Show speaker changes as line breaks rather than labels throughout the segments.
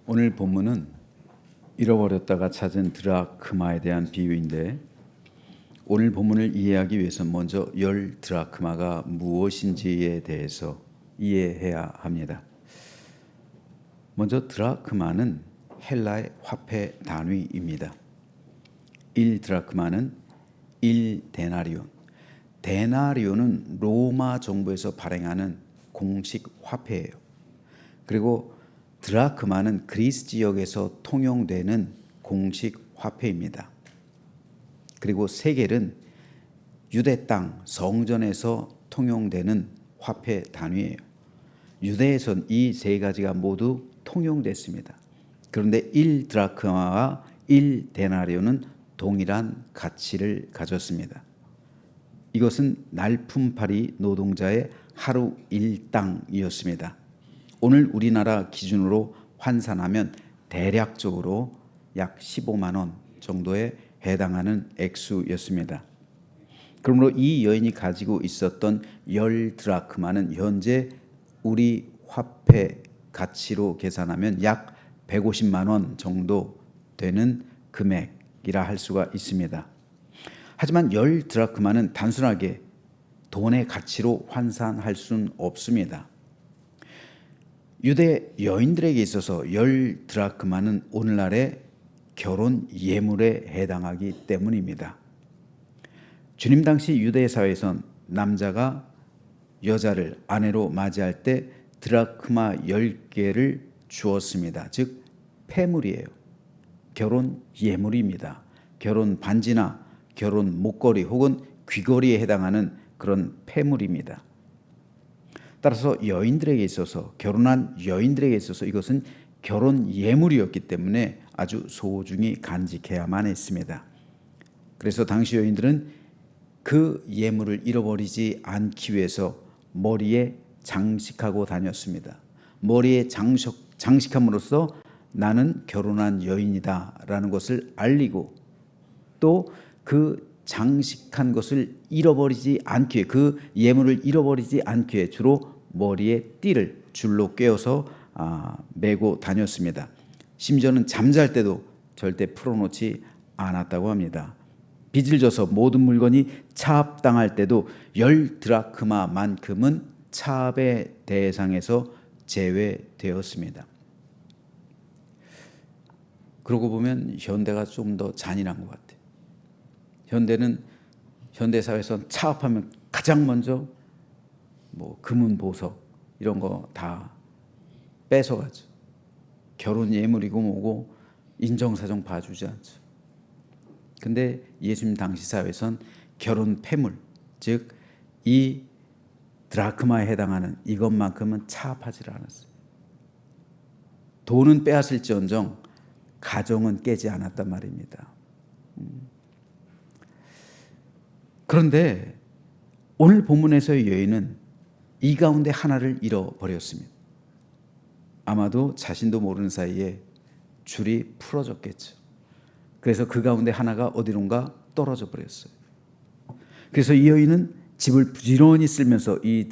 오늘 본문은 잃어버렸다가 찾은 드라크마에 대한 비유인데, 오늘 본문을 이해하기 위해서 먼저 열 드라크마가 무엇인지에 대해서 이해해야 합니다. 먼저 드라크마는 헬라의 화폐 단위입니다. 1 드라크마는 1 데나리온. 데나리온은 로마 정부에서 발행하는 공식 화폐예요. 그리고 드라크마는 그리스 지역에서 통용되는 공식 화폐입니다. 그리고 세겔은 유대 땅 성전에서 통용되는 화폐 단위예요. 유대에선 이 세 가지가 모두 통용됐습니다. 그런데 1 드라크마와 1 데나리온은 동일한 가치를 가졌습니다. 이것은 날품팔이 노동자의 하루 일당이었습니다. 오늘 우리나라 기준으로 환산하면 대략적으로 약 15만 원 정도에 해당하는 액수였습니다. 그러므로 이 여인이 가지고 있었던 열 드라크마는 현재 우리 화폐 가치로 계산하면 약 150만 원 정도 되는 금액이라 할 수가 있습니다. 하지만 열 드라크마는 단순하게 돈의 가치로 환산할 수는 없습니다. 유대 여인들에게 있어서 열 드라크마는 오늘날의 결혼 예물에 해당하기 때문입니다. 주님 당시 유대 사회에선 남자가 여자를 아내로 맞이할 때 드라크마 10개를 주었습니다. 즉 폐물이에요. 결혼 예물입니다. 결혼 반지나 결혼 목걸이 혹은 귀걸이에 해당하는 그런 폐물입니다. 따라서 여인들에게 있어서, 결혼한 여인들에게 있어서 이것은 결혼 예물이었기 때문에 아주 소중히 간직해야만 했습니다. 그래서 당시 여인들은 그 예물을 잃어버리지 않기 위해서 머리에 장식하고 다녔습니다. 머리에 장식함으로써 나는 결혼한 여인이다 라는 것을 알리고, 또 그 장식한 것을 잃어버리지 않기 위해, 그 예물을 잃어버리지 않기 위해 주로 머리에 띠를 줄로 꿰어서 메고 다녔습니다. 심지어는 잠잘 때도 절대 풀어놓지 않았다고 합니다. 빚을 져서 모든 물건이 차압당할 때도 열 드라크마만큼은 차압의 대상에서 제외되었습니다. 그러고 보면 현대가 좀 더 잔인한 것 같아요. 현대는 현대사회에서 차압하면 가장 먼저 금은 보석 이런 거 다 뺏어가죠. 결혼 예물이고 뭐고 인정사정 봐주지 않죠. 근데 예수님 당시 사회에선 결혼 폐물, 즉 이 드라크마에 해당하는 이것만큼은 차압하지 않았어요. 돈은 빼앗을지언정 가정은 깨지 않았단 말입니다. 그런데 오늘 본문에서의 여인은 이 가운데 하나를 잃어버렸습니다. 아마도 자신도 모르는 사이에 줄이 풀어졌겠죠. 그래서 그 가운데 하나가 어디론가 떨어져 버렸어요. 그래서 이 여인은 집을 부지런히 쓸면서 이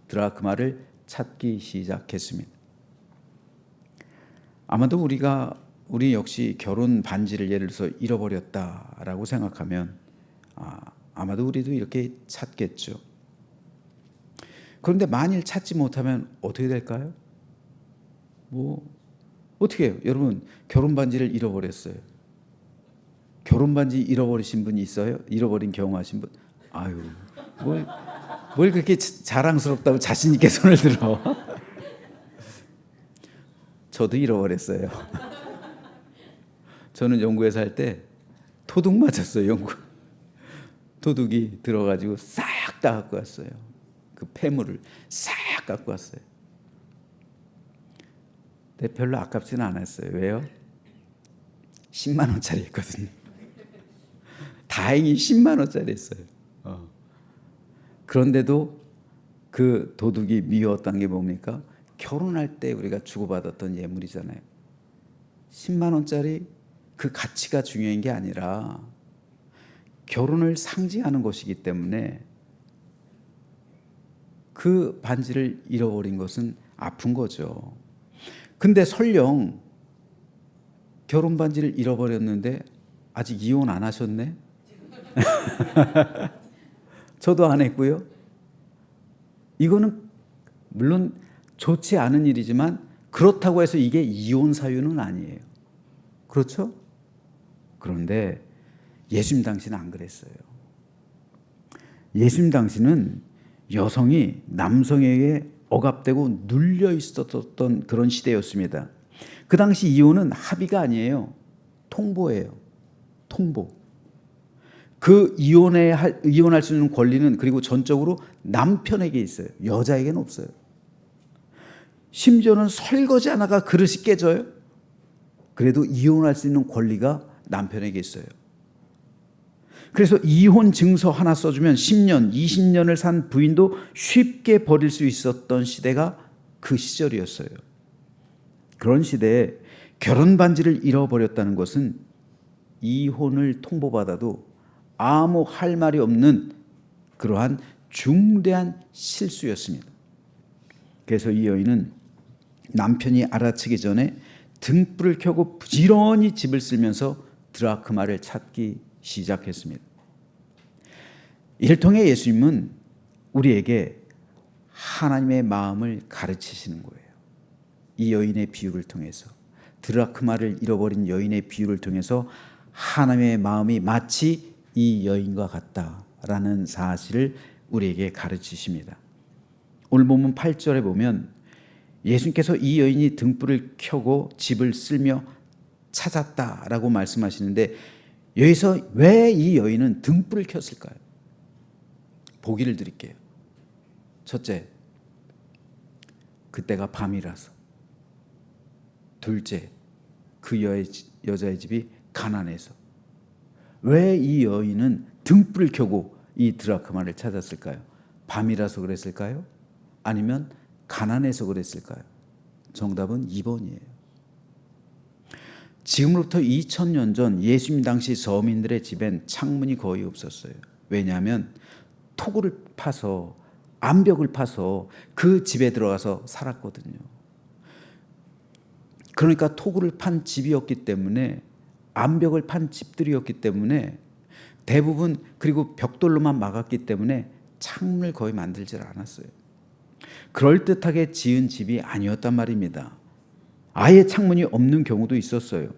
드라크마를 찾기 시작했습니다. 아마도 우리 역시 결혼 반지를 예를 들어서 잃어버렸다라고 생각하면 아마도 우리도 이렇게 찾겠죠. 그런데 만일 찾지 못하면 어떻게 될까요? 어떻게 해요? 여러분, 결혼 반지를 잃어버렸어요. 결혼 반지 잃어버리신 분이 있어요? 잃어버린 경험하신 분? 아유, 뭘 그렇게 자랑스럽다고 자신 있게 손을 들어? 저도 잃어버렸어요. 저는 영국에 살 때 도둑 맞았어요. 영국 도둑이 들어가지고 싹 다 갖고 왔어요. 그 폐물을 싹 갖고 왔어요. 근데 별로 아깝지는 않았어요. 왜요? 10만 원짜리 했거든요. 다행히 10만 원짜리 했어요. 그런데도 그 도둑이 미웠던 게 뭡니까? 결혼할 때 우리가 주고받았던 예물이잖아요. 10만 원짜리 그 가치가 중요한 게 아니라 결혼을 상징하는 것이기 때문에 그 반지를 잃어버린 것은 아픈 거죠. 근데 설령 결혼 반지를 잃어버렸는데 아직 이혼 안 하셨네? 저도 안 했고요. 이거는 물론 좋지 않은 일이지만 그렇다고 해서 이게 이혼 사유는 아니에요. 그렇죠? 그런데 예수님 당시는 안 그랬어요. 예수님 당시는 여성이 남성에게 억압되고 눌려 있었던 그런 시대였습니다. 그 당시 이혼은 합의가 아니에요. 통보예요. 통보. 그 이혼할 수 있는 권리는 그리고 전적으로 남편에게 있어요. 여자에게는 없어요. 심지어는 설거지 하나가 그릇이 깨져요. 그래도 이혼할 수 있는 권리가 남편에게 있어요. 그래서 이혼 증서 하나 써주면 10년, 20년을 산 부인도 쉽게 버릴 수 있었던 시대가 그 시절이었어요. 그런 시대에 결혼 반지를 잃어버렸다는 것은 이혼을 통보받아도 아무 할 말이 없는 그러한 중대한 실수였습니다. 그래서 이 여인은 남편이 알아채기 전에 등불을 켜고 부지런히 집을 쓸면서 드라크마를 찾기 시작했습니다. 이를 통해 예수님은 우리에게 하나님의 마음을 가르치시는 거예요. 이 여인의 비유를 통해서, 드라크마를 잃어버린 여인의 비유를 통해서 하나님의 마음이 마치 이 여인과 같다라는 사실을 우리에게 가르치십니다. 오늘 본문 8절에 보면 예수님께서 이 여인이 등불을 켜고 집을 쓸며 찾았다라고 말씀하시는데, 여기서 왜 이 여인은 등불을 켰을까요? 보기를 드릴게요. 첫째, 그때가 밤이라서. 둘째, 그 여자의 집이 가난해서. 왜 이 여인은 등불을 켜고 이 드라크마를 찾았을까요? 밤이라서 그랬을까요? 아니면 가난해서 그랬을까요? 정답은 2번이에요. 지금으로부터 2000년 전 예수님 당시 서민들의 집엔 창문이 거의 없었어요. 왜냐하면 토구를 파서, 암벽을 파서 그 집에 들어가서 살았거든요. 그러니까 토구를 판 집이었기 때문에, 암벽을 판 집들이었기 때문에 대부분, 그리고 벽돌로만 막았기 때문에 창문을 거의 만들질 않았어요. 그럴듯하게 지은 집이 아니었단 말입니다. 아예 창문이 없는 경우도 있었어요.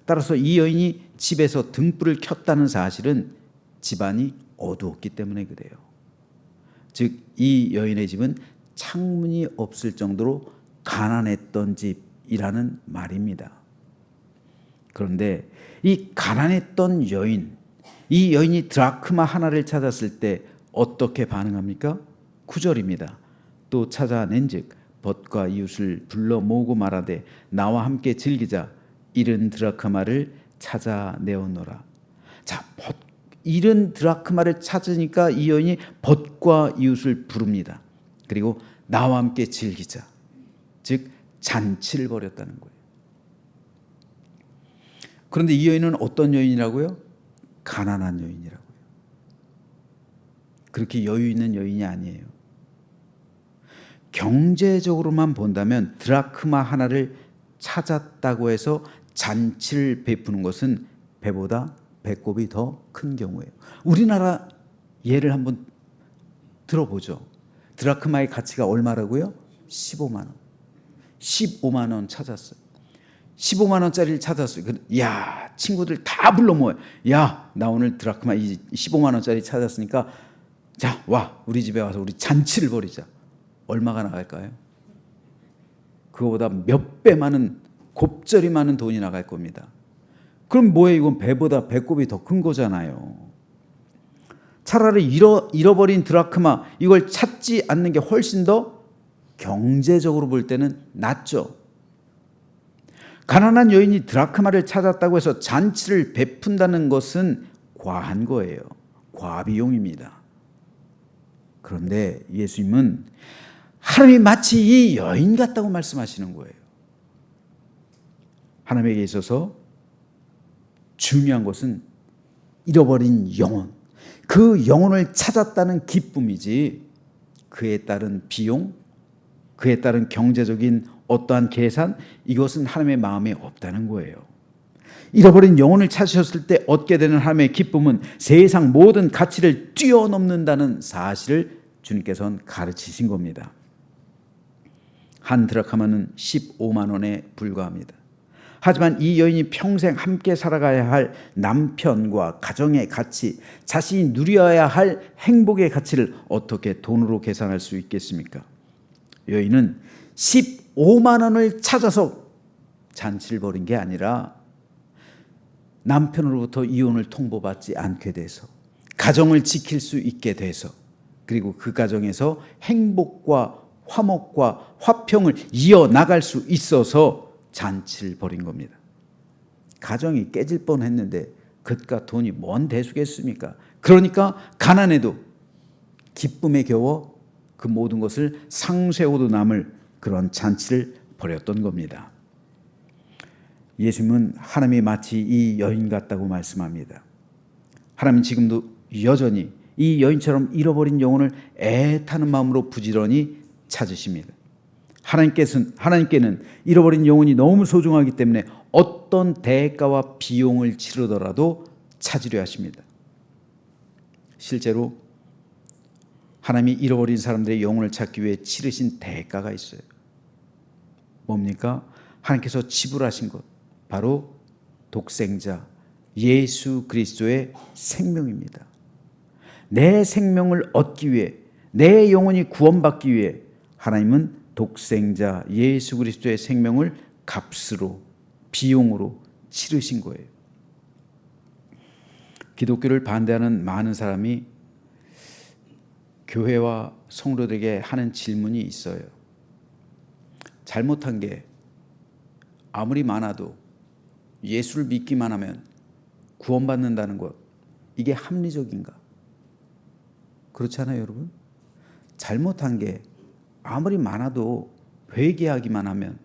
따라서 이 여인이 집에서 등불을 켰다는 사실은 집안이 어두웠기 때문에 그래요. 즉, 이 여인의 집은 창문이 없을 정도로 가난했던 집이라는 말입니다. 그런데 이 가난했던 여인, 이 여인이 드라크마 하나를 찾았을 때 어떻게 반응합니까? 9절입니다. 또 찾아낸즉 벗과 이웃을 불러 모으고 말하되 나와 함께 즐기자. 잃은 드라크마를 찾아내었노라. 자, 잃은 드라크마를 찾으니까 이 여인이 벗과 이웃을 부릅니다. 그리고 나와 함께 즐기자. 즉 잔치를 벌였다는 거예요. 그런데 이 여인은 어떤 여인이라고요? 가난한 여인이라고요. 그렇게 여유 있는 여인이 아니에요. 경제적으로만 본다면 드라크마 하나를 찾았다고 해서 잔치를 베푸는 것은 배보다 배꼽이 더 큰 경우예요. 우리나라 예를 한번 들어보죠. 드라크마의 가치가 얼마라고요? 15만 원. 15만 원 찾았어요. 15만 원짜리를 찾았어요. 야, 친구들 다 불러 모아요. 야, 나 오늘 드라크마 15만 원짜리 찾았으니까 자, 와, 우리 집에 와서 우리 잔치를 벌이자. 얼마가 나갈까요? 그거보다 몇 배 많은, 곱절이 많은 돈이 나갈 겁니다. 그럼 뭐예요? 이건 배보다 배꼽이 더 큰 거잖아요. 차라리 잃어버린 드라크마, 이걸 찾지 않는 게 훨씬 더 경제적으로 볼 때는 낫죠. 가난한 여인이 드라크마를 찾았다고 해서 잔치를 베푼다는 것은 과한 거예요. 과비용입니다. 그런데 예수님은 하나님이 마치 이 여인 같다고 말씀하시는 거예요. 하나님에게 있어서 중요한 것은 잃어버린 영혼, 그 영혼을 찾았다는 기쁨이지 그에 따른 비용, 그에 따른 경제적인 어떠한 계산, 이것은 하나님의 마음에 없다는 거예요. 잃어버린 영혼을 찾으셨을 때 얻게 되는 하나님의 기쁨은 세상 모든 가치를 뛰어넘는다는 사실을 주님께서는 가르치신 겁니다. 한 드라크마는 15만 원에 불과합니다. 하지만 이 여인이 평생 함께 살아가야 할 남편과 가정의 가치, 자신이 누려야 할 행복의 가치를 어떻게 돈으로 계산할 수 있겠습니까? 여인은 15만 원을 찾아서 잔치를 벌인 게 아니라 남편으로부터 이혼을 통보받지 않게 돼서 가정을 지킬 수 있게 돼서 그리고 그 가정에서 행복과 화목과 화평을 이어나갈 수 있어서 잔치를 벌인 겁니다. 가정이 깨질 뻔했는데 그릇과 돈이 뭔 대수겠습니까? 그러니까 가난해도 기쁨에 겨워 그 모든 것을 상쇄호도 남을 그런 잔치를 벌였던 겁니다. 예수님은 하나님이 마치 이 여인 같다고 말씀합니다. 하나님은 지금도 여전히 이 여인처럼 잃어버린 영혼을 애타는 마음으로 부지런히 찾으십니다. 하나님께는 잃어버린 영혼이 너무 소중하기 때문에 어떤 대가와 비용을 치르더라도 찾으려 하십니다. 실제로 하나님이 잃어버린 사람들의 영혼을 찾기 위해 치르신 대가가 있어요. 뭡니까? 하나님께서 지불하신 것, 바로 독생자 예수 그리스도의 생명입니다. 내 생명을 얻기 위해, 내 영혼이 구원받기 위해 하나님은 독생자 예수 그리스도의 생명을 값으로, 비용으로 치르신 거예요. 기독교를 반대하는 많은 사람이 교회와 성도들에게 하는 질문이 있어요. 잘못한 게 아무리 많아도 예수를 믿기만 하면 구원받는다는 것, 이게 합리적인가? 그렇잖아요, 여러분? 잘못한 게 아무리 많아도 회개하기만 하면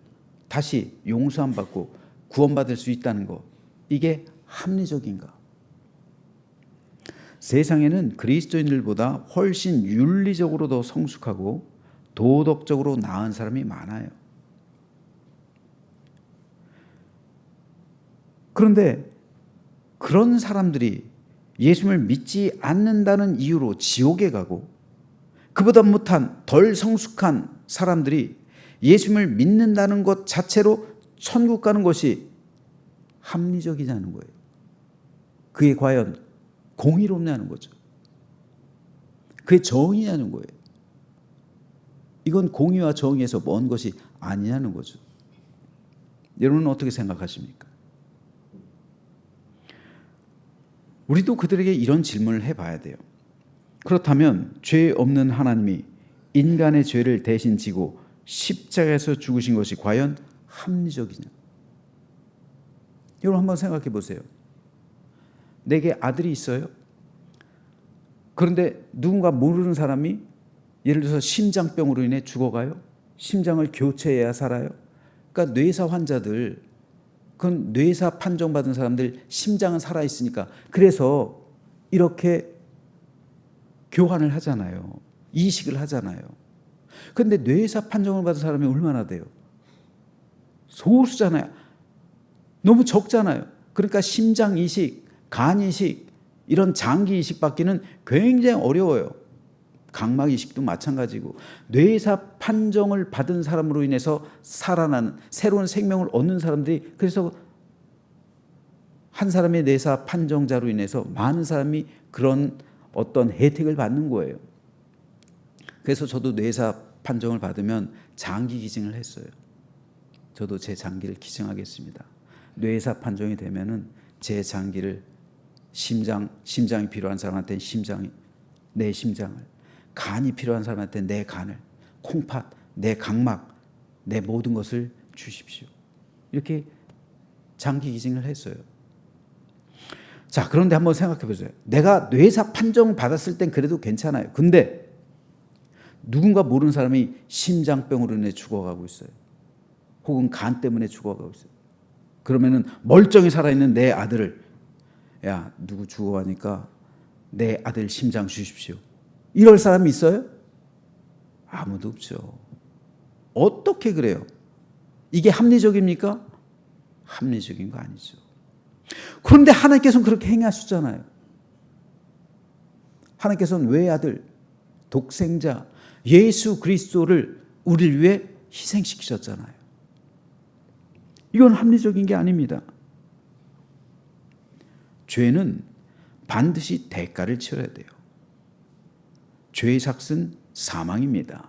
다시 용서 안 받고 구원받을 수 있다는 것, 이게 합리적인가? 세상에는 그리스도인들보다 훨씬 윤리적으로 더 성숙하고 도덕적으로 나은 사람이 많아요. 그런데 그런 사람들이 예수님을 믿지 않는다는 이유로 지옥에 가고, 그보다 못한 덜 성숙한 사람들이 예수님을 믿는다는 것 자체로 천국 가는 것이 합리적이냐는 거예요. 그게 과연 공의롭냐는 거죠. 그게 정의냐는 거예요. 이건 공의와 정의에서 먼 것이 아니냐는 거죠. 여러분은 어떻게 생각하십니까? 우리도 그들에게 이런 질문을 해봐야 돼요. 그렇다면 죄 없는 하나님이 인간의 죄를 대신 지고 십자가에서 죽으신 것이 과연 합리적이냐? 여러분 한번 생각해 보세요. 내게 아들이 있어요. 그런데 누군가 모르는 사람이 예를 들어서 심장병으로 인해 죽어가요. 심장을 교체해야 살아요. 그러니까 뇌사 환자들, 그건 뇌사 판정받은 사람들 심장은 살아있으니까 그래서 이렇게 교환을 하잖아요. 이식을 하잖아요. 그런데 뇌사 판정을 받은 사람이 얼마나 돼요? 소수잖아요. 너무 적잖아요. 그러니까 심장 이식, 간 이식, 이런 장기 이식 받기는 굉장히 어려워요. 각막 이식도 마찬가지고, 뇌사 판정을 받은 사람으로 인해서 살아나는 새로운 생명을 얻는 사람들이, 그래서 한 사람의 뇌사 판정자로 인해서 많은 사람이 그런 어떤 혜택을 받는 거예요. 그래서 저도 뇌사 판정을 받으면 장기 기증을 했어요. 저도 제 장기를 기증하겠습니다. 뇌사 판정이 되면은 제 장기를 심장이 필요한 사람한테는 내 심장을, 간이 필요한 사람한테 내 간을, 콩팥, 내 각막, 내 모든 것을 주십시오. 이렇게 장기 기증을 했어요. 자, 그런데 한번 생각해 보세요. 내가 뇌사 판정 받았을 땐 그래도 괜찮아요. 근데 누군가 모르는 사람이 심장병으로 인해 죽어가고 있어요. 혹은 간 때문에 죽어가고 있어요. 그러면은 멀쩡히 살아있는 내 아들을, 야, 누구 죽어가니까 내 아들 심장 주십시오. 이럴 사람이 있어요? 아무도 없죠. 어떻게 그래요? 이게 합리적입니까? 합리적인 거 아니죠. 그런데 하나님께서는 그렇게 행하셨잖아요. 하나님께서는 외아들, 독생자, 예수 그리스도를 우리를 위해 희생시키셨잖아요. 이건 합리적인 게 아닙니다. 죄는 반드시 대가를 치러야 돼요. 죄의 삭은 사망입니다.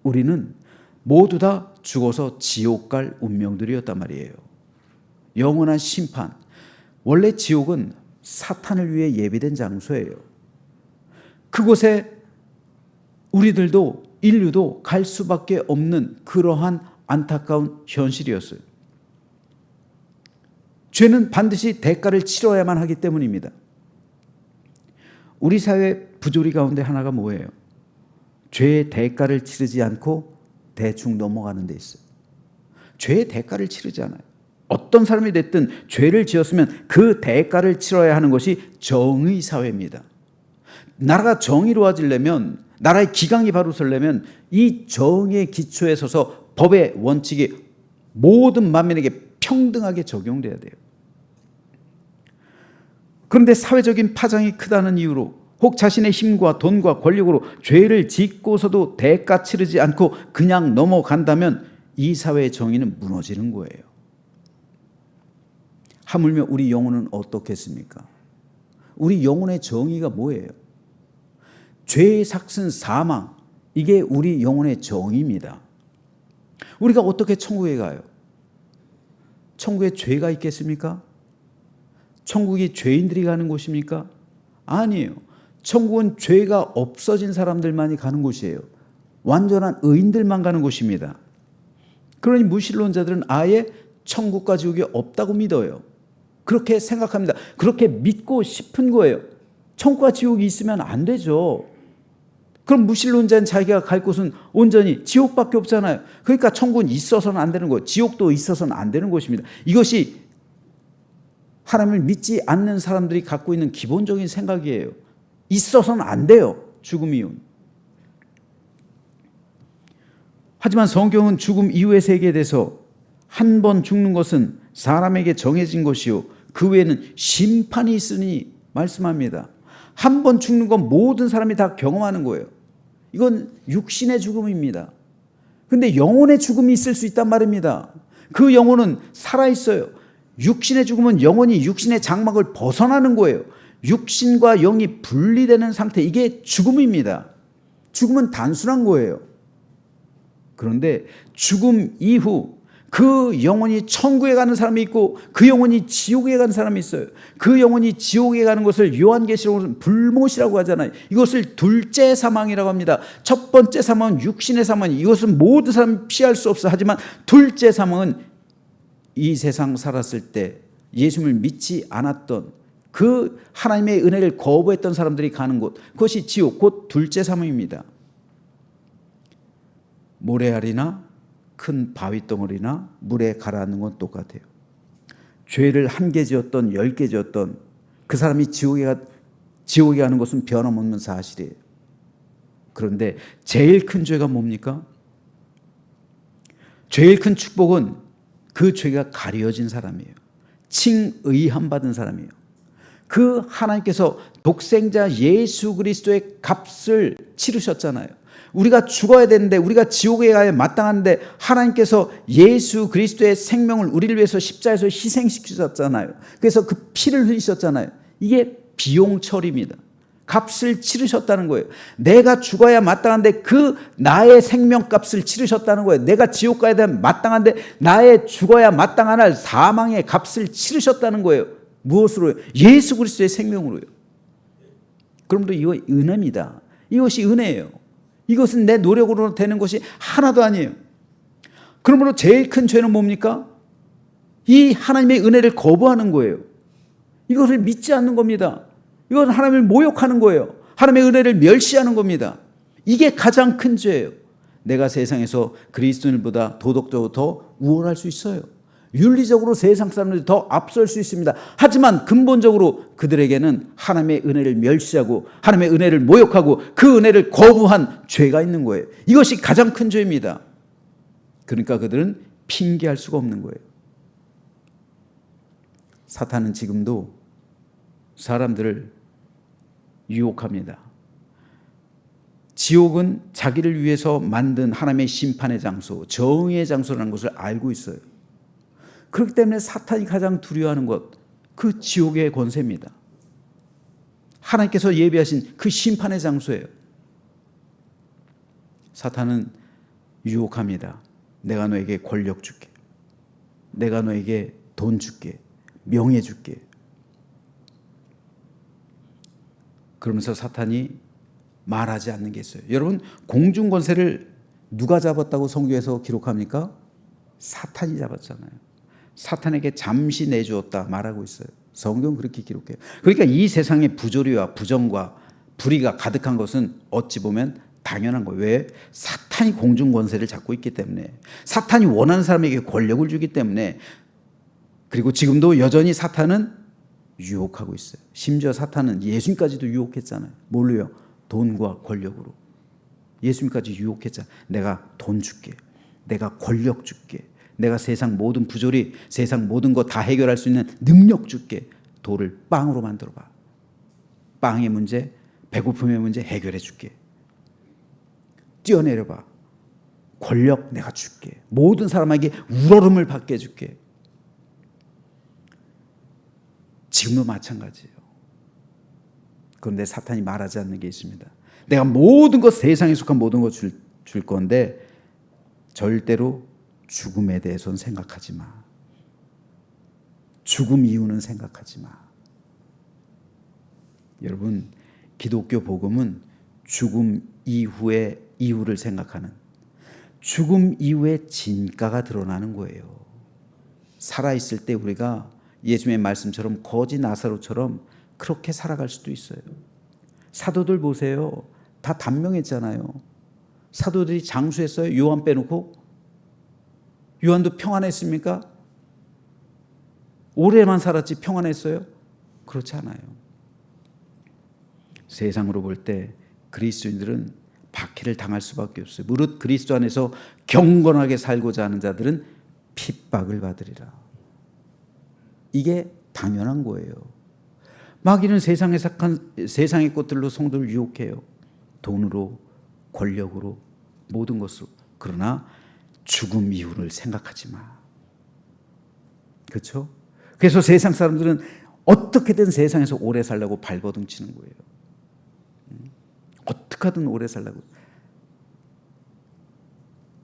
우리는 모두 다 죽어서 지옥 갈 운명들이었단 말이에요. 영원한 심판. 원래 지옥은 사탄을 위해 예비된 장소예요. 그곳에 우리들도 인류도 갈 수밖에 없는 그러한 안타까운 현실이었어요. 죄는 반드시 대가를 치러야만 하기 때문입니다. 우리 사회 부조리 가운데 하나가 뭐예요? 죄의 대가를 치르지 않고 대충 넘어가는 데 있어요. 죄의 대가를 치르지 않아요. 어떤 사람이 됐든 죄를 지었으면 그 대가를 치러야 하는 것이 정의 사회입니다. 나라가 정의로워지려면, 나라의 기강이 바로 서려면 이 정의의 기초에 서서 법의 원칙이 모든 만민에게 평등하게 적용돼야 돼요. 그런데 사회적인 파장이 크다는 이유로 혹 자신의 힘과 돈과 권력으로 죄를 짓고서도 대가 치르지 않고 그냥 넘어간다면 이 사회의 정의는 무너지는 거예요. 하물며 우리 영혼은 어떻겠습니까? 우리 영혼의 정의가 뭐예요? 죄의 삭은 사망, 이게 우리 영혼의 정의입니다. 우리가 어떻게 천국에 가요? 천국에 죄가 있겠습니까? 천국이 죄인들이 가는 곳입니까? 아니에요. 천국은 죄가 없어진 사람들만이 가는 곳이에요. 완전한 의인들만 가는 곳입니다. 그러니 무신론자들은 아예 천국과 지옥이 없다고 믿어요. 그렇게 생각합니다. 그렇게 믿고 싶은 거예요. 천국과 지옥이 있으면 안 되죠. 그럼 무신론자는 자기가 갈 곳은 온전히 지옥밖에 없잖아요. 그러니까 천국은 있어서는 안 되는 거, 지옥도 있어서는 안 되는 것입니다. 이것이 하나님을 믿지 않는 사람들이 갖고 있는 기본적인 생각이에요. 있어서는 안 돼요. 죽음 이후는. 하지만 성경은 죽음 이후의 세계에 대해서 한 번 죽는 것은 사람에게 정해진 것이요 그 외에는 심판이 있으니 말씀합니다. 한 번 죽는 건 모든 사람이 다 경험하는 거예요. 이건 육신의 죽음입니다. 그런데 영혼의 죽음이 있을 수 있단 말입니다. 그 영혼은 살아있어요. 육신의 죽음은 영혼이 육신의 장막을 벗어나는 거예요. 육신과 영이 분리되는 상태, 이게 죽음입니다. 죽음은 단순한 거예요. 그런데 죽음 이후 그 영혼이 천국에 가는 사람이 있고 그 영혼이 지옥에 가는 사람이 있어요. 그 영혼이 지옥에 가는 것을 요한계시록은 불못이라고 하잖아요. 이것을 둘째 사망이라고 합니다. 첫 번째 사망은 육신의 사망, 이것은 모든 사람이 피할 수 없어. 하지만 둘째 사망은 이 세상 살았을 때 예수님을 믿지 않았던 그 하나님의 은혜를 거부했던 사람들이 가는 곳, 그것이 지옥, 곧 둘째 사망입니다. 모래알이나 큰 바위덩어리나 물에 가라앉는 건 똑같아요. 죄를 1개 지었던 10개 지었던 그 사람이 지옥에 가는 것은 변함없는 사실이에요. 그런데 제일 큰 죄가 뭡니까? 제일 큰 축복은 그 죄가 가려진 사람이에요. 칭의함 받은 사람이에요. 그 하나님께서 독생자 예수 그리스도의 값을 치르셨잖아요. 우리가 죽어야 되는데, 우리가 지옥에 가야 마땅한데 하나님께서 예수 그리스도의 생명을 우리를 위해서 십자가에서 희생시키셨잖아요. 그래서 그 피를 흘리셨잖아요. 이게 비용 처리입니다. 값을 치르셨다는 거예요. 내가 죽어야 마땅한데 그 나의 생명값을 치르셨다는 거예요. 내가 지옥 가야 되면 마땅한데 나의 죽어야 마땅한 할 사망의 값을 치르셨다는 거예요. 무엇으로요? 예수 그리스도의 생명으로요. 그러므로 이거 은혜입니다. 이것이 은혜예요. 이것은 내 노력으로 되는 것이 하나도 아니에요. 그러므로 제일 큰 죄는 뭡니까? 이 하나님의 은혜를 거부하는 거예요. 이것을 믿지 않는 겁니다. 이건 하나님을 모욕하는 거예요. 하나님의 은혜를 멸시하는 겁니다. 이게 가장 큰 죄예요. 내가 세상에서 그리스도인보다 도덕적으로 더 우월할 수 있어요. 윤리적으로 세상 사람들이 더 앞설 수 있습니다. 하지만 근본적으로 그들에게는 하나님의 은혜를 멸시하고 하나님의 은혜를 모욕하고 그 은혜를 거부한 죄가 있는 거예요. 이것이 가장 큰 죄입니다. 그러니까 그들은 핑계할 수가 없는 거예요. 사탄은 지금도 사람들을 유혹합니다. 지옥은 자기를 위해서 만든 하나님의 심판의 장소, 정의의 장소라는 것을 알고 있어요. 그렇기 때문에 사탄이 가장 두려워하는 것, 그 지옥의 권세입니다. 하나님께서 예비하신 그 심판의 장소예요. 사탄은 유혹합니다. 내가 너에게 권력 줄게. 내가 너에게 돈 줄게. 명예 줄게. 그러면서 사탄이 말하지 않는 게 있어요. 여러분, 공중 권세를 누가 잡았다고 성경에서 기록합니까? 사탄이 잡았잖아요. 사탄에게 잠시 내주었다 말하고 있어요. 성경 그렇게 기록해요. 그러니까 이 세상의 부조리와 부정과 불의가 가득한 것은 어찌 보면 당연한 거예요. 왜? 사탄이 공중 권세를 잡고 있기 때문에, 사탄이 원하는 사람에게 권력을 주기 때문에, 그리고 지금도 여전히 사탄은 유혹하고 있어요. 심지어 사탄은 예수님까지도 유혹했잖아요. 뭘로요? 돈과 권력으로. 예수님까지 유혹했잖아요. 내가 돈 줄게. 내가 권력 줄게. 내가 세상 모든 부조리, 세상 모든 거 다 해결할 수 있는 능력 줄게. 돌을 빵으로 만들어봐. 빵의 문제, 배고픔의 문제 해결해 줄게. 뛰어내려봐. 권력 내가 줄게. 모든 사람에게 우러름을 받게 해줄게. 지금도 마찬가지예요. 그런데 사탄이 말하지 않는 게 있습니다. 내가 모든 것, 세상에 속한 모든 것 줄 건데 절대로 죽음에 대해서는 생각하지 마. 죽음 이유는 생각하지 마. 여러분, 기독교 복음은 죽음 이후의 이유를 생각하는, 죽음 이후의 진가가 드러나는 거예요. 살아있을 때 우리가 예수님의 말씀처럼 거지 나사로처럼 그렇게 살아갈 수도 있어요. 사도들 보세요. 다 단명했잖아요. 사도들이 장수했어요. 요한 빼놓고. 요한도 평안했습니까? 오래만 살았지 평안했어요? 그렇지 않아요. 세상으로 볼 때 그리스도인들은 박해를 당할 수밖에 없어요. 무릇 그리스도 안에서 경건하게 살고자 하는 자들은 핍박을 받으리라. 이게 당연한 거예요. 마귀는 세상의 것들로 성도를 유혹해요. 돈으로, 권력으로, 모든 것으로. 그러나 죽음 이후를 생각하지 마. 그렇죠? 그래서 세상 사람들은 어떻게든 세상에서 오래 살려고 발버둥 치는 거예요. 어떻게 하든 오래 살려고.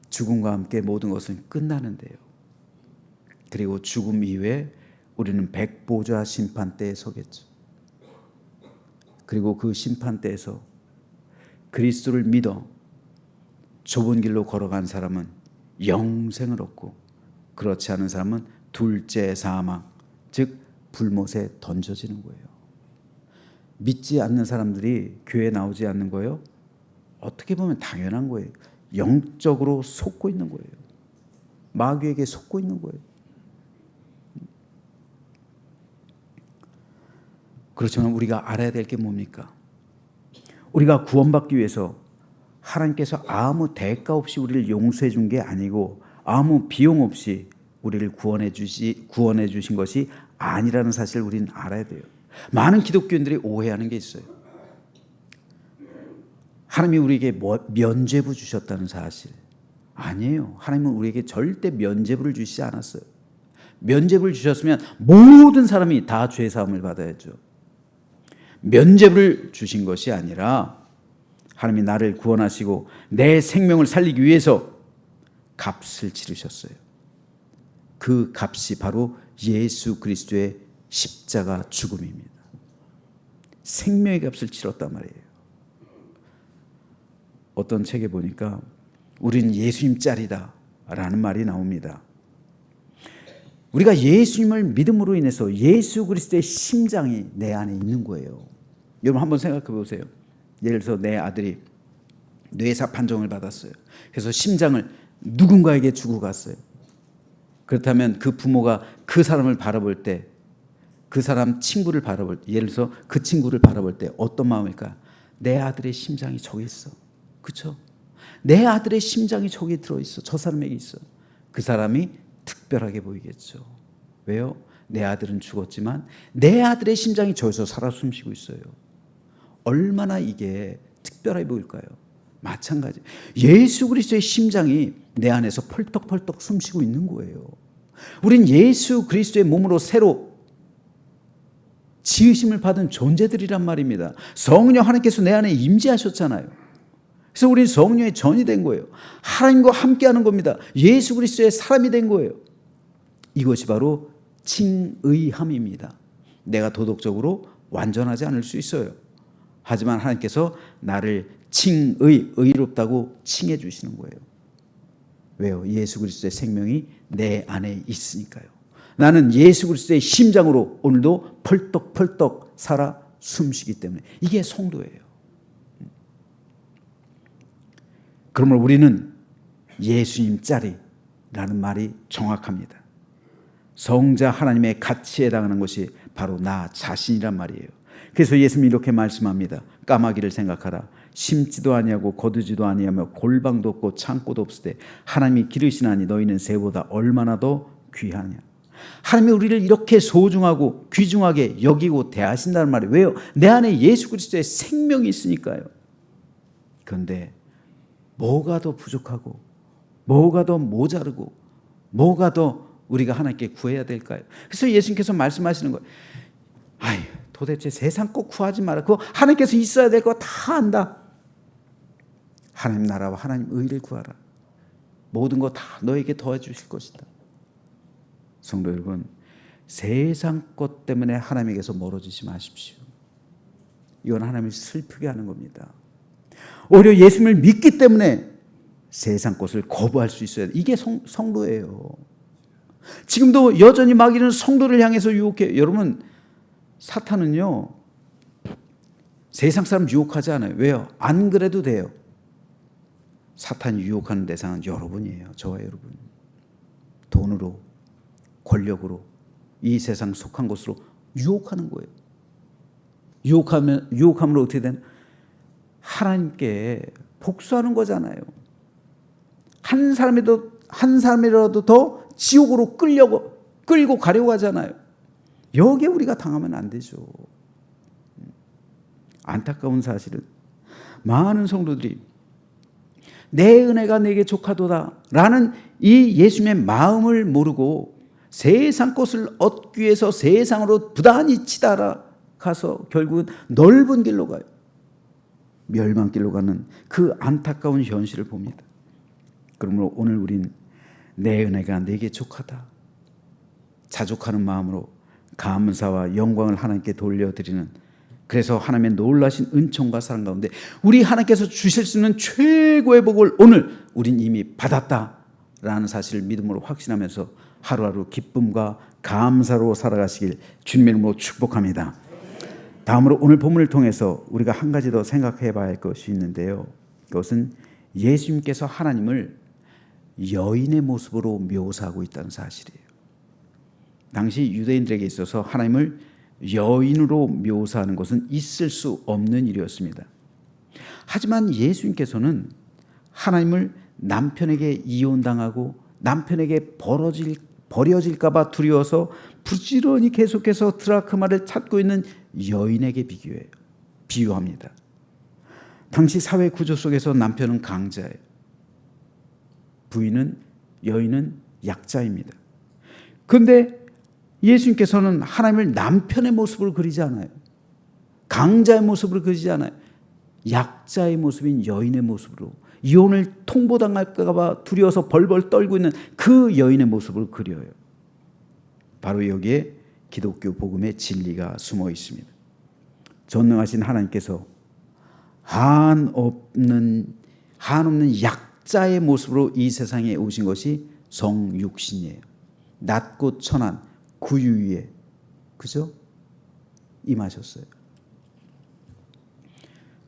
죽음과 함께 모든 것은 끝나는데요. 그리고 죽음 이후에 우리는 백보좌 심판대에 서겠죠. 그리고 그 심판대에서 그리스도를 믿어 좁은 길로 걸어간 사람은 영생을 얻고, 그렇지 않은 사람은 둘째 사망, 즉 불못에 던져지는 거예요. 믿지 않는 사람들이 교회에 나오지 않는 거예요. 어떻게 보면 당연한 거예요. 영적으로 속고 있는 거예요. 마귀에게 속고 있는 거예요. 그렇지만 우리가 알아야 될 게 뭡니까? 우리가 구원받기 위해서 하나님께서 아무 대가 없이 우리를 용서해 준 게 아니고, 아무 비용 없이 우리를 구원해 주신 것이 아니라는 사실을 우리는 알아야 돼요. 많은 기독교인들이 오해하는 게 있어요. 하나님이 우리에게 면죄부 주셨다는 사실. 아니에요. 하나님은 우리에게 절대 면죄부를 주시지 않았어요. 면죄부를 주셨으면 모든 사람이 다 죄 사함을 받아야죠. 면죄부를 주신 것이 아니라 하나님이 나를 구원하시고 내 생명을 살리기 위해서 값을 치르셨어요. 그 값이 바로 예수 그리스도의 십자가 죽음입니다. 생명의 값을 치렀단 말이에요. 어떤 책에 보니까 우리는 예수님 짤이다 라는 말이 나옵니다. 우리가 예수님을 믿음으로 인해서 예수 그리스도의 심장이 내 안에 있는 거예요. 여러분 한번 생각해 보세요. 예를 들어서 내 아들이 뇌사 판정을 받았어요. 그래서 심장을 누군가에게 주고 갔어요. 그렇다면 그 부모가 그 사람을 바라볼 때, 그 사람 친구를 바라볼 때, 예를 들어서 그 친구를 바라볼 때 어떤 마음일까? 내 아들의 심장이 저기 있어. 그렇죠? 내 아들의 심장이 저기 들어있어. 저 사람에게 있어. 그 사람이 특별하게 보이겠죠. 왜요? 내 아들은 죽었지만 내 아들의 심장이 저에서 살아 숨쉬고 있어요. 얼마나 이게 특별해 보일까요? 마찬가지. 예수 그리스도의 심장이 내 안에서 펄떡펄떡 숨쉬고 있는 거예요. 우린 예수 그리스도의 몸으로 새로 지으심을 받은 존재들이란 말입니다. 성령 하나님께서 내 안에 임재하셨잖아요. 그래서 우리는 성령의 전이 된 거예요. 하나님과 함께하는 겁니다. 예수 그리스도의 사람이 된 거예요. 이것이 바로 칭의함입니다. 내가 도덕적으로 완전하지 않을 수 있어요. 하지만 하나님께서 나를 의롭다고 칭해 주시는 거예요. 왜요? 예수 그리스도의 생명이 내 안에 있으니까요. 나는 예수 그리스도의 심장으로 오늘도 펄떡펄떡 살아 숨쉬기 때문에 이게 성도예요. 그러므로 우리는 예수님 짤이라는 말이 정확합니다. 성자 하나님의 가치에 해당하는 것이 바로 나 자신이란 말이에요. 그래서 예수님이 이렇게 말씀합니다. 까마귀를 생각하라. 심지도 아니하고 거두지도 아니하며 골방도 없고 창고도 없을 때 하나님이 기르시나니 너희는 새보다 얼마나 더 귀하냐. 하나님이 우리를 이렇게 소중하고 귀중하게 여기고 대하신다는 말이에요. 왜요? 내 안에 예수 그리스도의 생명이 있으니까요. 그런데 뭐가 더 부족하고 뭐가 더 모자르고 뭐가 더 우리가 하나님께 구해야 될까요? 그래서 예수님께서 말씀하시는 거예요. 아유, 도대체 세상 꼭 구하지 마라. 그거 하나님께서 있어야 될 거 다 안다. 하나님 나라와 하나님 의를 구하라. 모든 거 다 너에게 더해주실 것이다. 성도 여러분, 세상 것 때문에 하나님에게서 멀어지지 마십시오. 이건 하나님을 슬프게 하는 겁니다. 오히려 예수님을 믿기 때문에 세상 것을 거부할 수 있어야 돼. 이게 성도예요. 지금도 여전히 마귀는 성도를 향해서 유혹해요. 여러분, 사탄은요 세상 사람 유혹하지 않아요. 왜요? 안 그래도 돼요. 사탄이 유혹하는 대상은 여러분이에요. 저와 여러분. 돈으로, 권력으로, 이 세상 속한 것으로 유혹하는 거예요. 유혹함으로 어떻게 되는? 하나님께 복수하는 거잖아요. 한 사람이라도 더 지옥으로 끌고 가려고 하잖아요. 여기에 우리가 당하면 안 되죠. 안타까운 사실은 많은 성도들이 내 은혜가 내게 족하도다 라는 이 예수님의 마음을 모르고 세상 것을 얻기 위해서 세상으로 부단히 치달아가서 결국은 넓은 길로 가요. 멸망길로 가는 그 안타까운 현실을 봅니다. 그러므로 오늘 우린 내 은혜가 내게 족하다, 자족하는 마음으로 감사와 영광을 하나님께 돌려드리는, 그래서 하나님의 놀라신 은총과 사랑 가운데 우리 하나님께서 주실 수 있는 최고의 복을 오늘 우린 이미 받았다라는 사실을 믿음으로 확신하면서 하루하루 기쁨과 감사로 살아가시길 주님의 이름으로 축복합니다. 다음으로 오늘 본문을 통해서 우리가 한 가지 더 생각해 봐야 할 것이 있는데요. 그것은 예수님께서 하나님을 여인의 모습으로 묘사하고 있다는 사실이에요. 당시 유대인들에게 있어서 하나님을 여인으로 묘사하는 것은 있을 수 없는 일이었습니다. 하지만 예수님께서는 하나님을 남편에게 이혼당하고 남편에게 버려질까 봐 두려워서 부지런히 계속해서 드라크마를 찾고 있는 여인에게 비유합니다. 당시 사회 구조 속에서 남편은 강자예요. 여인은 약자입니다. 그런데 예수님께서는 하나님을 남편의 모습으로 그리지 않아요. 강자의 모습으로 그리지 않아요. 약자의 모습인 여인의 모습으로, 이혼을 통보당할까 봐 두려워서 벌벌 떨고 있는 그 여인의 모습을 그려요. 바로 여기에 기독교 복음의 진리가 숨어 있습니다. 전능하신 하나님께서 한없는 약자의 모습으로 이 세상에 오신 것이 성육신이에요. 낮고 천한 구유위에, 그죠? 임하셨어요.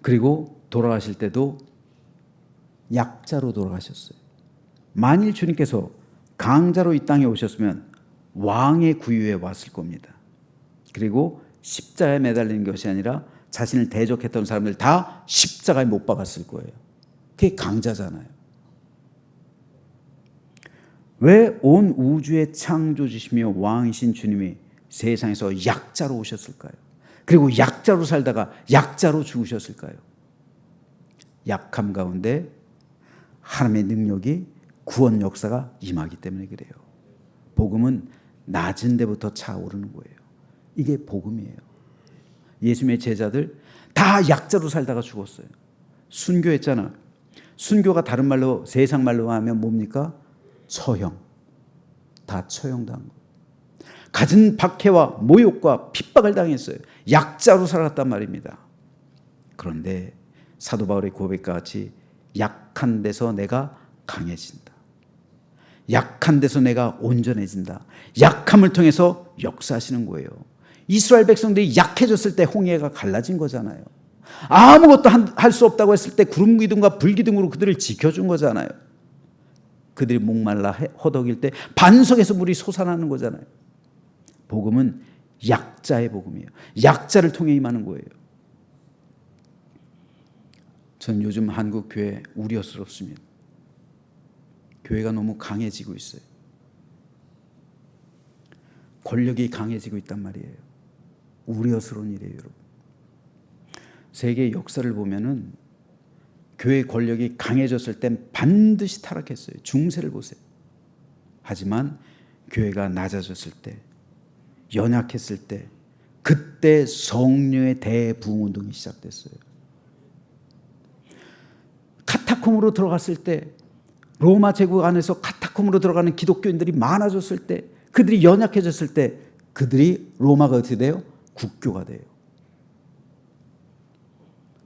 그리고 돌아가실 때도 약자로 돌아가셨어요. 만일 주님께서 강자로 이 땅에 오셨으면 왕의 구유에 왔을 겁니다. 그리고 십자가에 매달리는 것이 아니라 자신을 대적했던 사람들 다 십자가에 못 박았을 거예요. 그게 강자잖아요. 왜 온 우주의 창조주시며 왕이신 주님이 세상에서 약자로 오셨을까요? 그리고 약자로 살다가 약자로 죽으셨을까요? 약함 가운데 하나님의 능력이 구원 역사가 임하기 때문에 그래요. 복음은 낮은 데부터 차오르는 거예요. 이게 복음이에요. 예수님의 제자들 다 약자로 살다가 죽었어요. 순교했잖아. 순교가 다른 말로, 세상 말로 하면 뭡니까? 처형. 다 처형당한 거예요. 갖은 박해와 모욕과 핍박을 당했어요. 약자로 살았단 말입니다. 그런데 사도 바울의 고백과 같이 약한 데서 내가 강해진다. 약한 데서 내가 온전해진다. 약함을 통해서 역사하시는 거예요. 이스라엘 백성들이 약해졌을 때 홍해가 갈라진 거잖아요. 아무것도 할 수 없다고 했을 때 구름 기둥과 불 기둥으로 그들을 지켜준 거잖아요. 그들이 목말라 허덕일 때 반석에서 물이 솟아나는 거잖아요. 복음은 약자의 복음이에요. 약자를 통해 임하는 거예요. 전 요즘 한국 교회 우려스럽습니다. 교회가 너무 강해지고 있어요. 권력이 강해지고 있단 말이에요. 우려스러운 일이에요, 여러분. 세계 역사를 보면은 교회 권력이 강해졌을 땐 반드시 타락했어요. 중세를 보세요. 하지만 교회가 낮아졌을 때, 연약했을 때, 그때 성령의 대부흥운동이 시작됐어요. 카타콤으로 들어갔을 때, 로마 제국 안에서 카타콤으로 들어가는 기독교인들이 많아졌을 때, 그들이 연약해졌을 때, 그들이 로마가 어떻게 돼요? 국교가 돼요.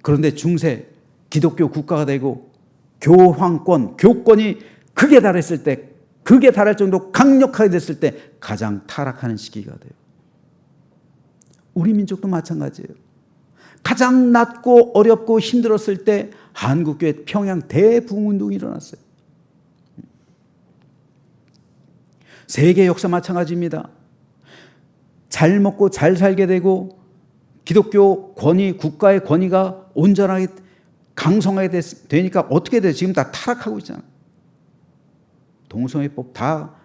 그런데 중세 기독교 국가가 되고 교황권, 교권이 극에 달했을 때, 극에 달할 정도로 강력하게 됐을 때 가장 타락하는 시기가 돼요. 우리 민족도 마찬가지예요. 가장 낮고 어렵고 힘들었을 때 한국교회 평양 대부흥운동이 일어났어요. 세계 역사 마찬가지입니다. 잘 먹고 잘 살게 되고 기독교 권위, 국가의 권위가 온전하게 강성하게 되니까 어떻게 돼요? 지금 다 타락하고 있잖아요. 동성애법 다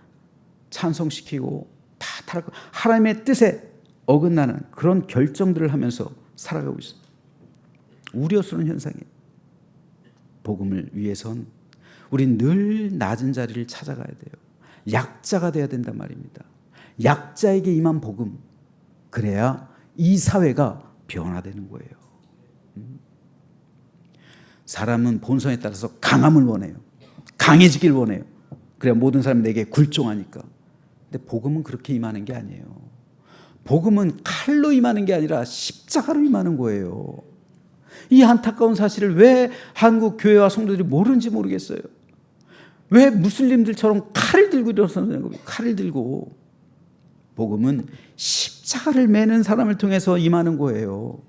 찬성시키고 다 타락하고 하나님의 뜻에 어긋나는 그런 결정들을 하면서 살아가고 있어요. 우려스러운 현상이에요. 복음을 위해선 우린 늘 낮은 자리를 찾아가야 돼요. 약자가 돼야 된단 말입니다. 약자에게 임한 복음, 그래야 이 사회가 변화되는 거예요. 사람은 본성에 따라서 강함을 원해요. 강해지길 원해요. 그래야 모든 사람이 내게 굴종하니까. 근데 복음은 그렇게 임하는 게 아니에요. 복음은 칼로 임하는 게 아니라 십자가로 임하는 거예요. 이 안타까운 사실을 왜 한국 교회와 성도들이 모르는지 모르겠어요. 왜 무슬림들처럼 칼을 들고 일어서는 겁니까? 칼을 들고. 복음은 십자가를 매는 사람을 통해서 임하는 거예요.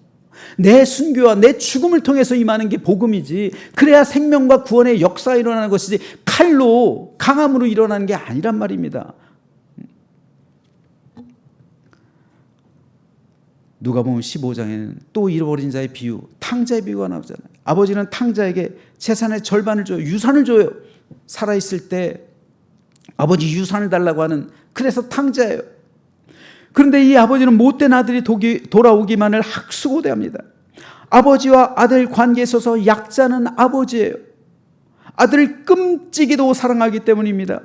내 순교와 내 죽음을 통해서 임하는 게 복음이지, 그래야 생명과 구원의 역사가 일어나는 것이지 칼로 강함으로 일어나는 게 아니란 말입니다. 누가복음 15장에는 또 잃어버린 자의 비유, 탕자의 비유가 나오잖아요. 아버지는 탕자에게 재산의 절반을 줘요. 유산을 줘요. 살아있을 때 아버지 유산을 달라고 하는, 그래서 탕자예요. 그런데 이 아버지는 못된 아들이 돌아오기만을 학수고대합니다. 아버지와 아들 관계에 있어서 약자는 아버지예요. 아들을 끔찍이도 사랑하기 때문입니다.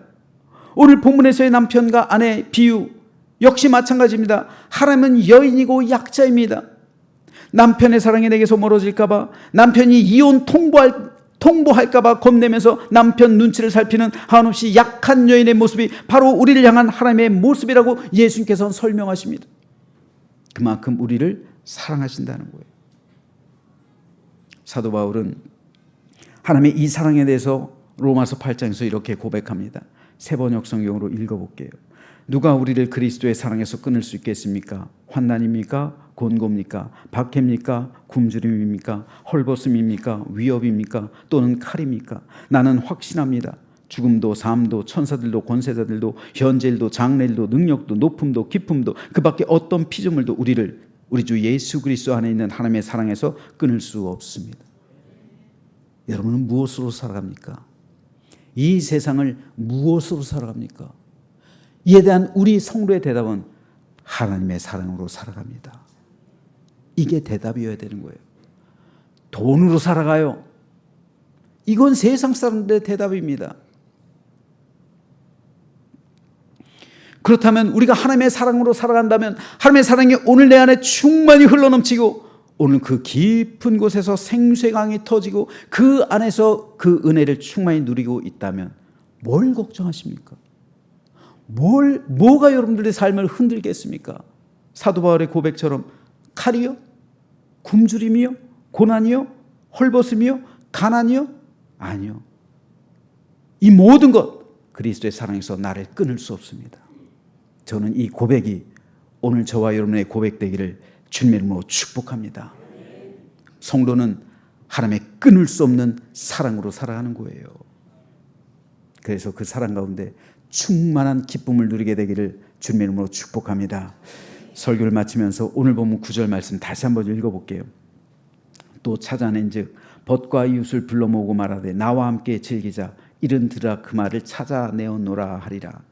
오늘 본문에서의 남편과 아내 비유 역시 마찬가지입니다. 하나님은 여인이고 약자입니다. 남편의 사랑이 내게서 멀어질까 봐, 남편이 이혼 통보할까 봐 겁내면서 남편 눈치를 살피는 한없이 약한 여인의 모습이 바로 우리를 향한 하나님의 모습이라고 예수님께서는 설명하십니다. 그만큼 우리를 사랑하신다는 거예요. 사도 바울은 하나님의 이 사랑에 대해서 로마서 8장에서 이렇게 고백합니다. 세번역 성경으로 읽어볼게요. 누가 우리를 그리스도의 사랑에서 끊을 수 있겠습니까? 환난입니까? 곤고입니까? 박해입니까? 굶주림입니까? 헐벗음입니까? 위협입니까? 또는 칼입니까? 나는 확신합니다. 죽음도 삶도 천사들도 권세자들도 현재일도 장래일도 능력도 높음도 깊음도 그 밖에 어떤 피조물도 우리를 우리 주 예수 그리스도 안에 있는 하나님의 사랑에서 끊을 수 없습니다. 여러분은 무엇으로 살아갑니까? 이 세상을 무엇으로 살아갑니까? 이에 대한 우리 성도의 대답은 하나님의 사랑으로 살아갑니다. 이게 대답이어야 되는 거예요. 돈으로 살아가요. 이건 세상 사람들의 대답입니다. 그렇다면 우리가 하나님의 사랑으로 살아간다면 하나님의 사랑이 오늘 내 안에 충만히 흘러넘치고 오늘 그 깊은 곳에서 생수의 강이 터지고 그 안에서 그 은혜를 충만히 누리고 있다면 뭘 걱정하십니까? 뭐가 여러분들의 삶을 흔들겠습니까? 사도 바울의 고백처럼 칼이요? 굶주림이요? 고난이요? 헐벗음이요? 가난이요? 아니요. 이 모든 것 그리스도의 사랑에서 나를 끊을 수 없습니다. 저는 이 고백이 오늘 저와 여러분의 고백되기를 주님의 이름으로 축복합니다. 성도는 하나님의 끊을 수 없는 사랑으로 살아가는 거예요. 그래서 그 사랑 가운데 충만한 기쁨을 누리게 되기를 주님의 이름으로 축복합니다. 설교를 마치면서 오늘 본문 9절 말씀 다시 한번 읽어볼게요. 또 찾아낸즉 벗과 이웃을 불러 모으고 말하되 나와 함께 즐기자 이른 드라크마를 찾아내었노라 하리라.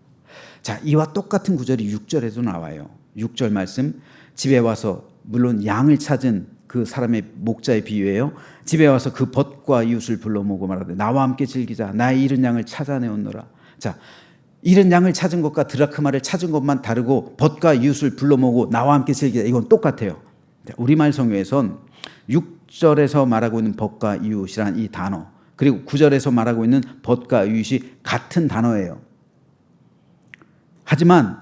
자, 이와 똑같은 구절이 6절에도 나와요. 6절 말씀, 집에 와서 물론 양을 찾은 그 사람의 목자의 비유예요. 집에 와서 그 벗과 이웃을 불러 모으고 말하되 나와 함께 즐기자 나의 잃은 양을 찾아내었노라. 자, 잃은 양을 찾은 것과 드라크마를 찾은 것만 다르고 벗과 이웃을 불러 모으고 나와 함께 즐기자 이건 똑같아요. 우리말 성경에선 6절에서 말하고 있는 벗과 이웃이란 이 단어 그리고 9절에서 말하고 있는 벗과 이웃이 같은 단어예요. 하지만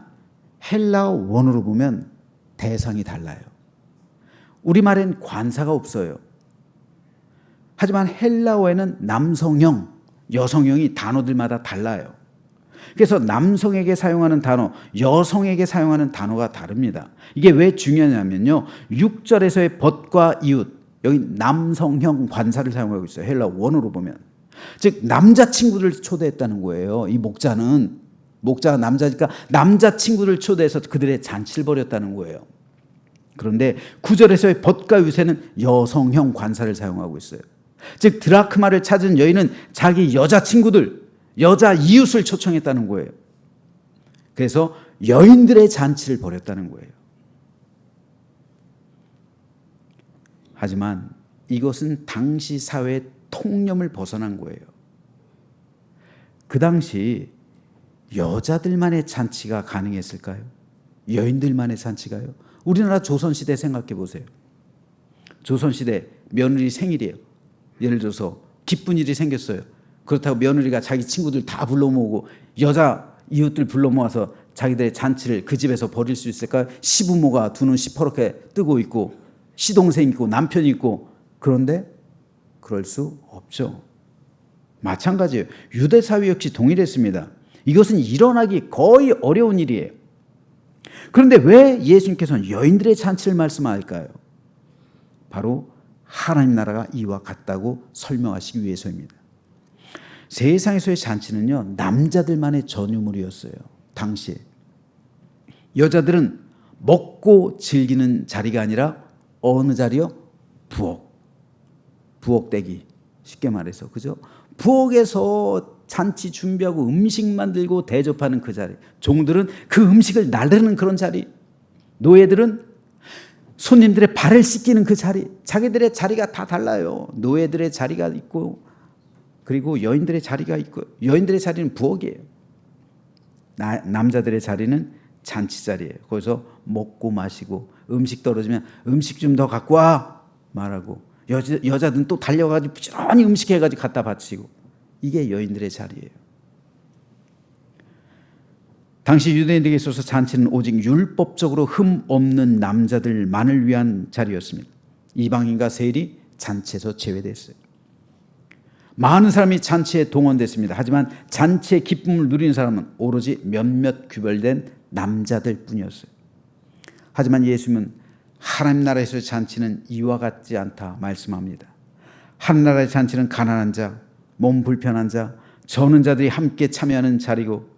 헬라어 원어로 보면 대상이 달라요. 우리말엔 관사가 없어요. 하지만 헬라어에는 남성형, 여성형이 단어들마다 달라요. 그래서 남성에게 사용하는 단어, 여성에게 사용하는 단어가 다릅니다. 이게 왜 중요하냐면요. 6절에서의 벗과 이웃, 여기 남성형 관사를 사용하고 있어요. 헬라어 원어로 보면. 즉 남자친구를 초대했다는 거예요. 이 목자가 남자니까 남자친구를 초대해서 그들의 잔치를 벌였다는 거예요. 그런데 9절에서의 벗과 이웃에는 여성형 관사를 사용하고 있어요. 즉 드라크마를 찾은 여인은 자기 여자친구들, 여자 이웃을 초청했다는 거예요. 그래서 여인들의 잔치를 벌였다는 거예요. 하지만 이것은 당시 사회의 통념을 벗어난 거예요. 그 당시 여자들만의 잔치가 가능했을까요? 여인들만의 잔치가요? 우리나라 조선시대 생각해 보세요. 조선시대 며느리 생일이에요. 예를 들어서 기쁜 일이 생겼어요. 그렇다고 며느리가 자기 친구들 다 불러 모으고 여자 이웃들 불러 모아서 자기들의 잔치를 그 집에서 벌일 수 있을까요? 시부모가 두 눈 시퍼렇게 뜨고 있고 시동생 있고 남편이 있고 그런데 그럴 수 없죠. 마찬가지예요. 유대 사회 역시 동일했습니다. 이것은 일어나기 거의 어려운 일이에요. 그런데 왜 예수님께서는 여인들의 잔치를 말씀할까요? 바로 하나님 나라가 이와 같다고 설명하시기 위해서입니다. 세상에서의 잔치는요, 남자들만의 전유물이었어요. 당시에. 여자들은 먹고 즐기는 자리가 아니라 어느 자리요? 부엌대기. 쉽게 말해서. 그죠? 부엌에서 잔치 준비하고 음식 만들고 대접하는 그 자리. 종들은 그 음식을 나르는 그런 자리. 노예들은 손님들의 발을 씻기는 그 자리. 자기들의 자리가 다 달라요. 노예들의 자리가 있고 그리고 여인들의 자리가 있고 여인들의 자리는 부엌이에요. 남자들의 자리는 잔치 자리예요. 거기서 먹고 마시고 음식 떨어지면 음식 좀 더 갖고 와 말하고 여자들은 또 달려가지고 부지런히 음식 해가지고 갖다 바치고 이게 여인들의 자리예요. 당시 유대인들에게 있어서 잔치는 오직 율법적으로 흠 없는 남자들만을 위한 자리였습니다. 이방인과 세일이 잔치에서 제외됐어요. 많은 사람이 잔치에 동원됐습니다. 하지만 잔치의 기쁨을 누리는 사람은 오로지 몇몇 구별된 남자들 뿐이었어요. 하지만 예수님은 하나님 나라에서의 잔치는 이와 같지 않다 말씀합니다. 하나님 나라의 잔치는 가난한 자, 몸 불편한 자, 저는 자들이 함께 참여하는 자리고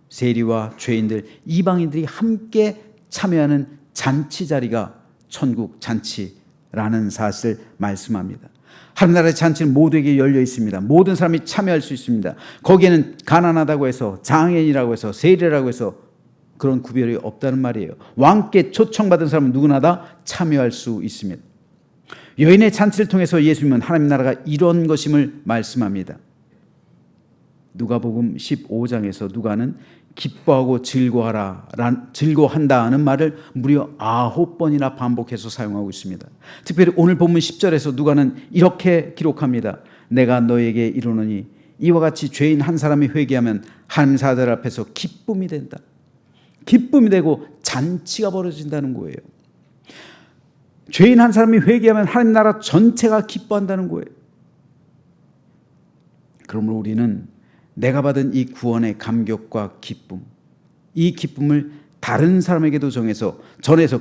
세리와 죄인들, 이방인들이 함께 참여하는 잔치 자리가 천국 잔치라는 사실을 말씀합니다. 하나님 나라의 잔치는 모두에게 열려 있습니다. 모든 사람이 참여할 수 있습니다. 거기에는 가난하다고 해서, 장애인이라고 해서, 세리라고 해서 그런 구별이 없다는 말이에요. 왕께 초청받은 사람은 누구나 다 참여할 수 있습니다. 여인의 잔치를 통해서 예수님은 하나님 나라가 이런 것임을 말씀합니다. 누가복음 15장에서 누가는 기뻐하고 즐거워한다는 말을 무려 9번이나 반복해서 사용하고 있습니다. 특별히 오늘 본문 10절에서 누가는 이렇게 기록합니다. 내가 너에게 이르노니 이와 같이 죄인 한 사람이 회개하면 하나님 사자들 앞에서 기쁨이 된다. 기쁨이 되고 잔치가 벌어진다는 거예요. 죄인 한 사람이 회개하면 하나님 나라 전체가 기뻐한다는 거예요. 그러므로 우리는 내가 받은 이 구원의 감격과 기쁨, 이 기쁨을 다른 사람에게도 전해서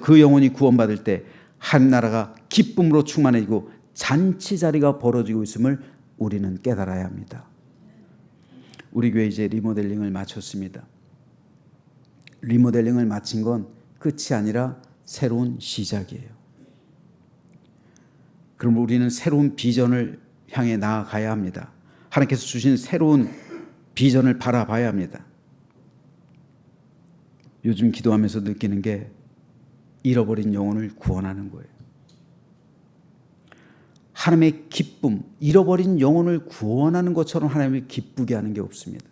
그 영혼이 구원받을 때 하나님 나라가 기쁨으로 충만해지고 잔치 자리가 벌어지고 있음을 우리는 깨달아야 합니다. 우리 교회 이제 리모델링을 마쳤습니다. 리모델링을 마친 건 끝이 아니라 새로운 시작이에요. 그럼 우리는 새로운 비전을 향해 나아가야 합니다. 하나님께서 주신 새로운 비전을 바라봐야 합니다. 요즘 기도하면서 느끼는 게 잃어버린 영혼을 구원하는 거예요. 하나님의 기쁨, 잃어버린 영혼을 구원하는 것처럼 하나님을 기쁘게 하는 게 없습니다.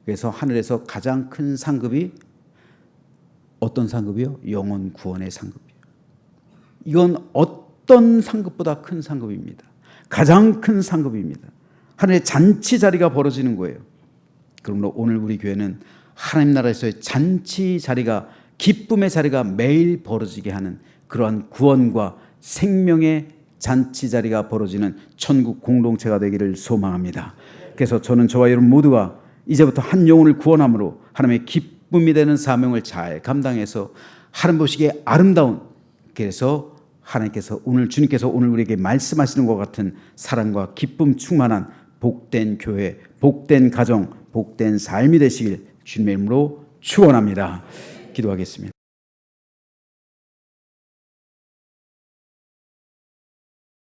그래서 하늘에서 가장 큰 상급이 어떤 상급이요? 영혼 구원의 상급이에요. 이건 어떤 상급보다 큰 상급입니다. 가장 큰 상급입니다. 하늘의 잔치 자리가 벌어지는 거예요. 그러므로 오늘 우리 교회는 하나님 나라에서의 잔치 자리가, 기쁨의 자리가 매일 벌어지게 하는 그러한 구원과 생명의 잔치 자리가 벌어지는 천국 공동체가 되기를 소망합니다. 그래서 저는 저와 여러분 모두가 이제부터 한 영혼을 구원함으로 하나님의 기쁨이 되는 사명을 잘 감당해서 하나님 보시기에 아름다운, 그래서 하나님께서 주님께서 오늘 우리에게 말씀하시는 것 같은 사랑과 기쁨 충만한 복된 교회, 복된 가정, 복된 삶이 되시길 주님의 이름으로 축원합니다. 기도하겠습니다.